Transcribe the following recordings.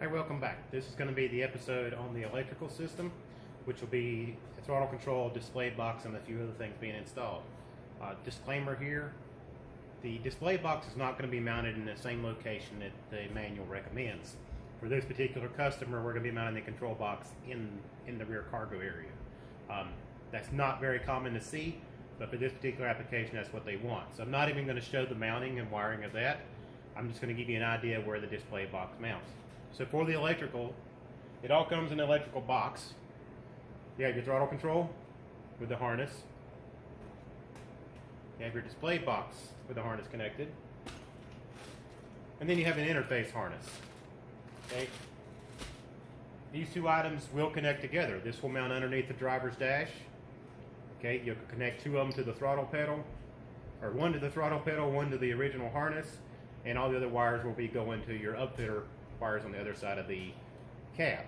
Hi, welcome back. This is going to be the episode on the electrical system, which will be a throttle control, display box, and a few other things being installed. Disclaimer here, the display box is not going to be mounted in the same location that the manual recommends. For this particular customer, we're going to be mounting the control box in the rear cargo area. That's not very common to see, but for this particular application, that's what they want. So I'm not even going to show the mounting and wiring of that. I'm just going to give you an idea of where the display box mounts. So for the electrical, it all comes in an electrical box. You have your throttle control with the harness. You have your display box with the harness connected. And then you have an interface harness. Okay? These two items will connect together. This will mount underneath the driver's dash. Okay, you'll connect two of them to the throttle pedal, or one to the throttle pedal, one to the original harness, and all the other wires will be going to your upfitter wires on the other side of the cab.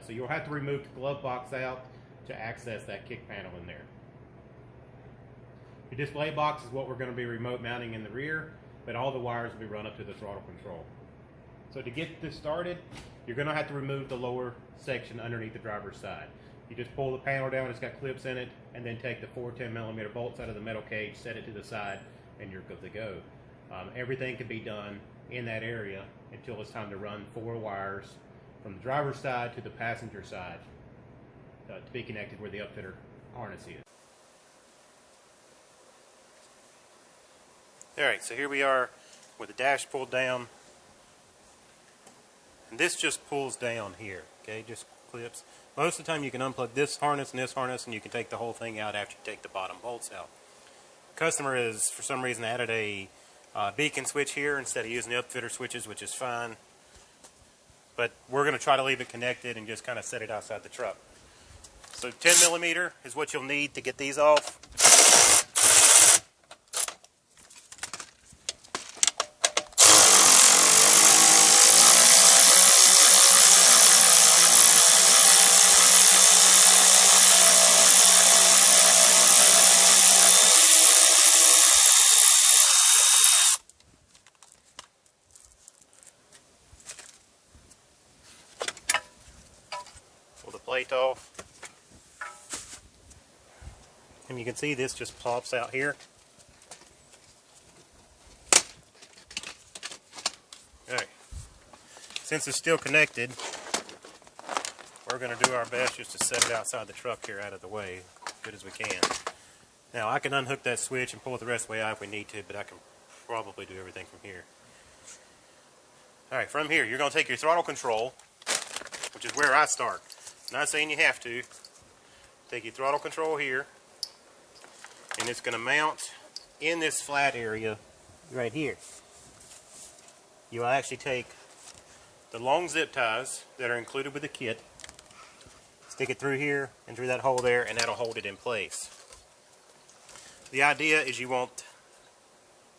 So you'll have to remove the glove box out to access that kick panel in there. Your display box is what we're going to be remote mounting in the rear, but all the wires will be run up to the throttle control. So to get this started, you're going to have to remove the lower section underneath the driver's side. You just pull the panel down, it's got clips in it, and then take the 4 10mm bolts out of the metal cage, set it to the side, and you're good to go. Everything can be done in that area until it's time to run 4 wires from the driver's side to the passenger side to be connected where the upfitter harness is. Alright, so here we are with the dash pulled down. And this just pulls down here, okay, just clips. Most of the time you can unplug this harness, and you can take the whole thing out after you take the bottom bolts out. The customer has, for some reason, added a beacon switch here instead of using the upfitter switches, which is fine. But we're going to try to leave it connected and just kind of set it outside the truck. So 10mm is what you'll need to get these off. Pull the plate off, and you can see this just pops out here. Alright, since it's still connected, we're going to do our best just to set it outside the truck here, out of the way, as good as we can. Now I can unhook that switch and pull it the rest of the way out if we need to, but I can probably do everything from here. Alright, from here you're going to take your throttle control, which is where I start. Not saying you have to. Take your throttle control here, and it's going to mount in this flat area right here. You'll actually take the long zip ties that are included with the kit, stick it through here and through that hole there, and that'll hold it in place. The idea is you want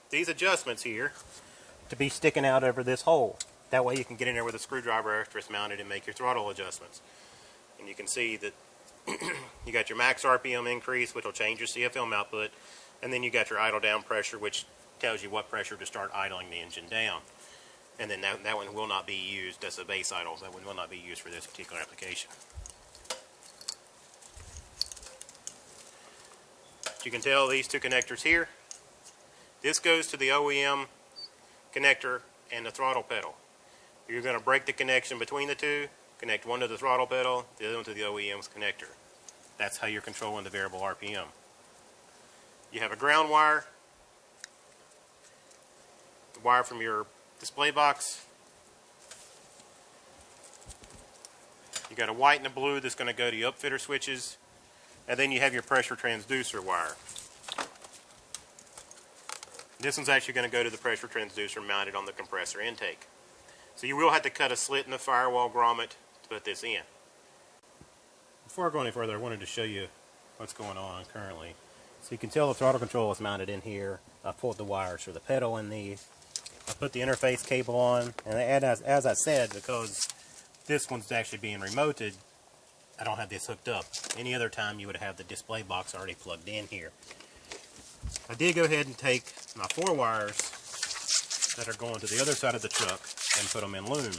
these adjustments here to be sticking out over this hole. That way you can get in there with a screwdriver after it's mounted and make your throttle adjustments. And you can see that you got your max RPM increase, which will change your CFM output, and then you got your idle down pressure, which tells you what pressure to start idling the engine down. And then that one will not be used as a base idle. That one will not be used for this particular application. As you can tell, these two connectors here, this goes to the OEM connector and the throttle pedal. You're going to break the connection between the two, connect one to the throttle pedal, the other one to the OEM's connector. That's how you're controlling the variable RPM. You have a ground wire, the wire from your display box. You got a white and a blue that's going to go to your upfitter switches, and then you have your pressure transducer wire. This one's actually going to go to the pressure transducer mounted on the compressor intake. So you will have to cut a slit in the firewall grommet to put this in. Before I go any further, I wanted to show you what's going on currently. So you can tell the throttle control is mounted in here. I pulled the wires for the pedal in these. I put the interface cable on, and as I said, because this one's actually being remoted, I don't have this hooked up. Any other time you would have the display box already plugged in here. I did go ahead and take my 4 wires that are going to the other side of the truck and put them in loom.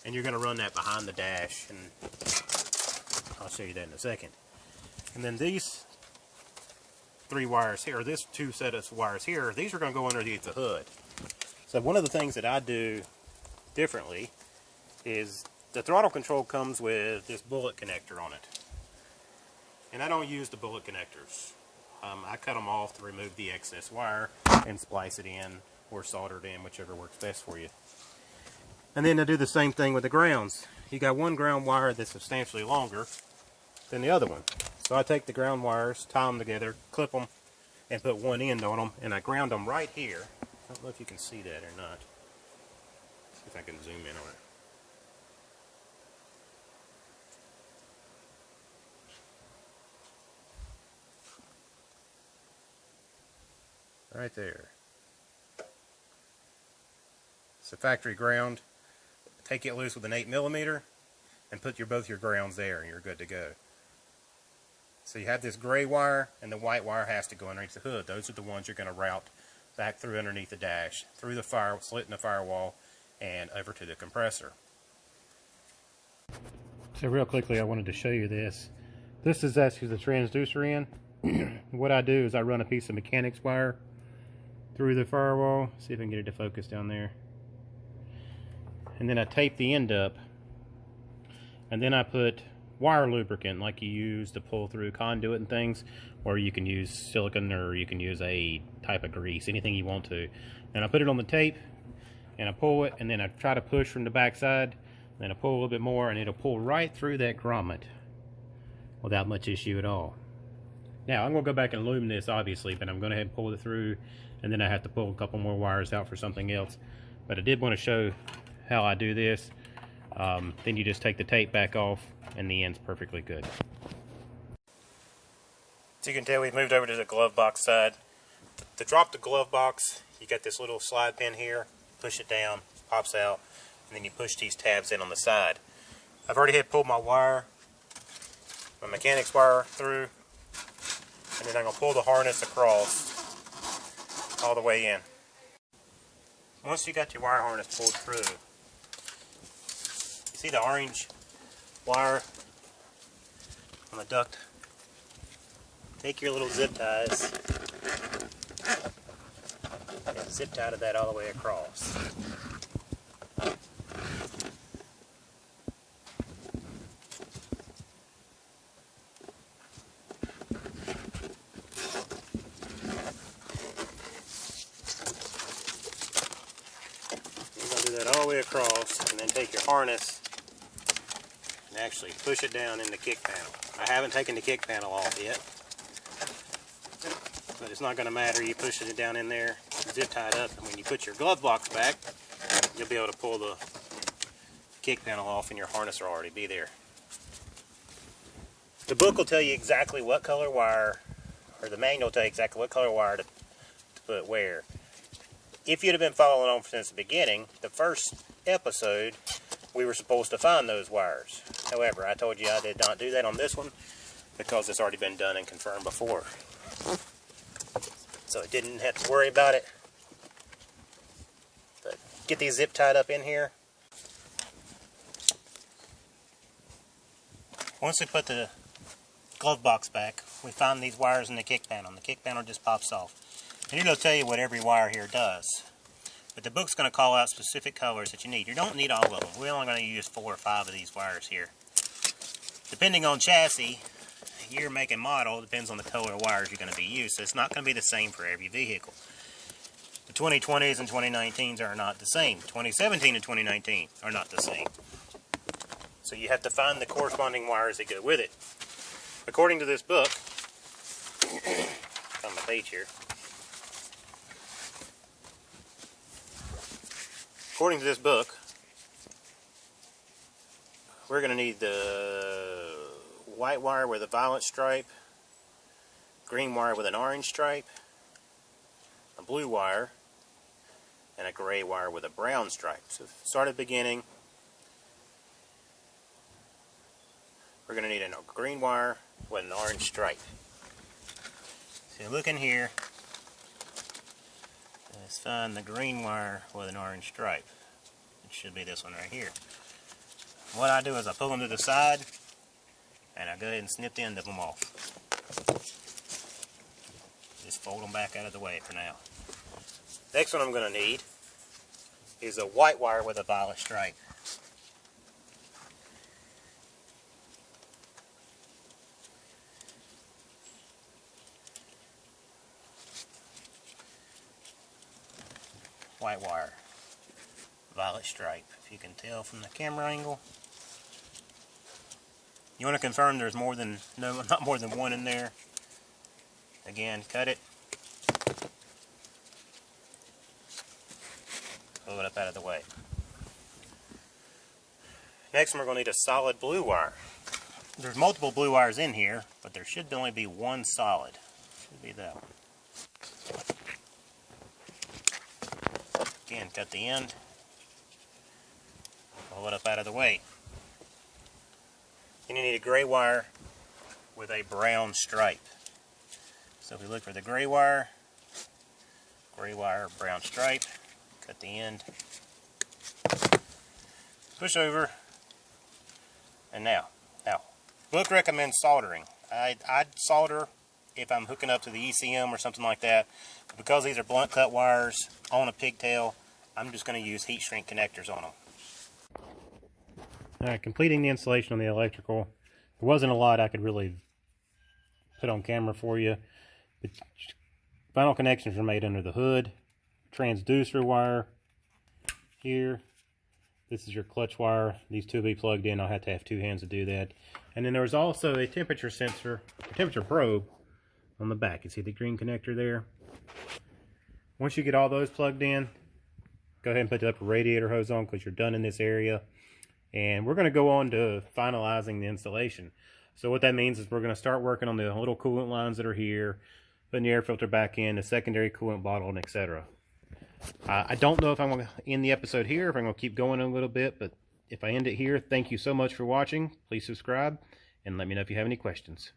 and you're going to run that behind the dash, and I'll show you that in a second. And then these 3 wires here, or this 2 set of wires here, these are going to go underneath the hood. So one of the things that I do differently is the throttle control comes with this bullet connector on it. And I don't use the bullet connectors. I cut them off to remove the excess wire and splice it in or solder it in, whichever works best for you. And then I do the same thing with the grounds. You got one ground wire that's substantially longer than the other one. So I take the ground wires, tie them together, clip them, and put one end on them, and I ground them right here. I don't know if you can see that or not. See if I can zoom in on it. Right there. It's a factory ground. Take it loose with an 8mm and put both your grounds there and you're good to go. So you have this gray wire and the white wire has to go underneath the hood. Those are the ones you're going to route back through underneath the dash, through the slit in the firewall, and over to the compressor. So real quickly I wanted to show you this. This is actually the transducer in. What I do is I run a piece of mechanics wire through the firewall. See if I can get it to focus down there. And then I tape the end up, and then I put wire lubricant like you use to pull through conduit and things, or you can use silicone, or you can use a type of grease, anything you want to. And I put it on the tape and I pull it, and then I try to push from the back side, and then I pull a little bit more, and it'll pull right through that grommet without much issue at all. Now I'm going to go back and loom this obviously, but I'm going to pull it through, and then I have to pull a couple more wires out for something else. But I did want to show how I do this. Then you just take the tape back off and the end's perfectly good. So you can tell we've moved over to the glove box side. To drop the glove box, you got this little slide pin here, push it down, pops out, and then you push these tabs in on the side. I've already had pulled my wire, my mechanics wire through, and then I'm going to pull the harness across all the way in. Once you got your wire harness pulled through, you see the orange wire on the duct? Take your little zip ties and zip tie that all the way across. That all the way across, and then take your harness and actually push it down in the kick panel. I haven't taken the kick panel off yet, but it's not going to matter. You push it down in there, zip tie it up, and when you put your glove box back, you'll be able to pull the kick panel off and your harness will already be there. The book will tell you exactly what color wire, or the manual will tell you exactly what color wire to put where. If you'd have been following on since the beginning, the first episode, we were supposed to find those wires. However, I told you I did not do that on this one because it's already been done and confirmed before. So I didn't have to worry about it. But get these zip tied up in here. Once we put the glove box back, we found these wires in the kick panel, and the kick panel just pops off. And it'll tell you what every wire here does. But the book's going to call out specific colors that you need. You don't need all of them. We're only going to use 4 or 5 of these wires here. Depending on chassis, year, make, and model, depends on the color of wires you're going to be used. So it's not going to be the same for every vehicle. The 2020s and 2019s are not the same. 2017 and 2019 are not the same. So you have to find the corresponding wires that go with it. According to this book, on my page here, according to this book, we're going to need the white wire with a violet stripe, green wire with an orange stripe, a blue wire, and a gray wire with a brown stripe. So start at the beginning. We're going to need a green wire with an orange stripe. So look in here. Let's find the green wire with an orange stripe. It should be this one right here. what I do is I pull them to the side and I go ahead and snip the end of them off. Just fold them back out of the way for now. Next one I'm going to need is a white wire with a violet stripe. White wire, violet stripe. If you can tell from the camera angle. You want to confirm there's not more than one in there. Again, cut it. Pull it up out of the way. Next we're going to need a solid blue wire. There's multiple blue wires in here, but there should only be one solid. Should be that one. Again, cut the end. Pull it up out of the way. Then you need a gray wire with a brown stripe. So if we look for the gray wire, brown stripe, cut the end, push over, and now, book recommends soldering. I'd solder if I'm hooking up to the ECM or something like that. But because these are blunt cut wires on a pigtail, I'm just going to use heat shrink connectors on them. Alright, completing the installation on the electrical. There wasn't a lot I could really put on camera for you. The final connections are made under the hood. Transducer wire here. This is your clutch wire. These two will be plugged in. I'll have to have two hands to do that. And then there was also a temperature sensor, a temperature probe on the back. You see the green connector there? Once you get all those plugged in, go ahead and put the upper radiator hose on because you're done in this area. And we're going to go on to finalizing the installation. So what that means is we're going to start working on the little coolant lines that are here, putting the air filter back in, the secondary coolant bottle, and etc. I don't know if I'm going to end the episode here, if I'm going to keep going a little bit, but if I end it here, thank you so much for watching. Please subscribe, and let me know if you have any questions.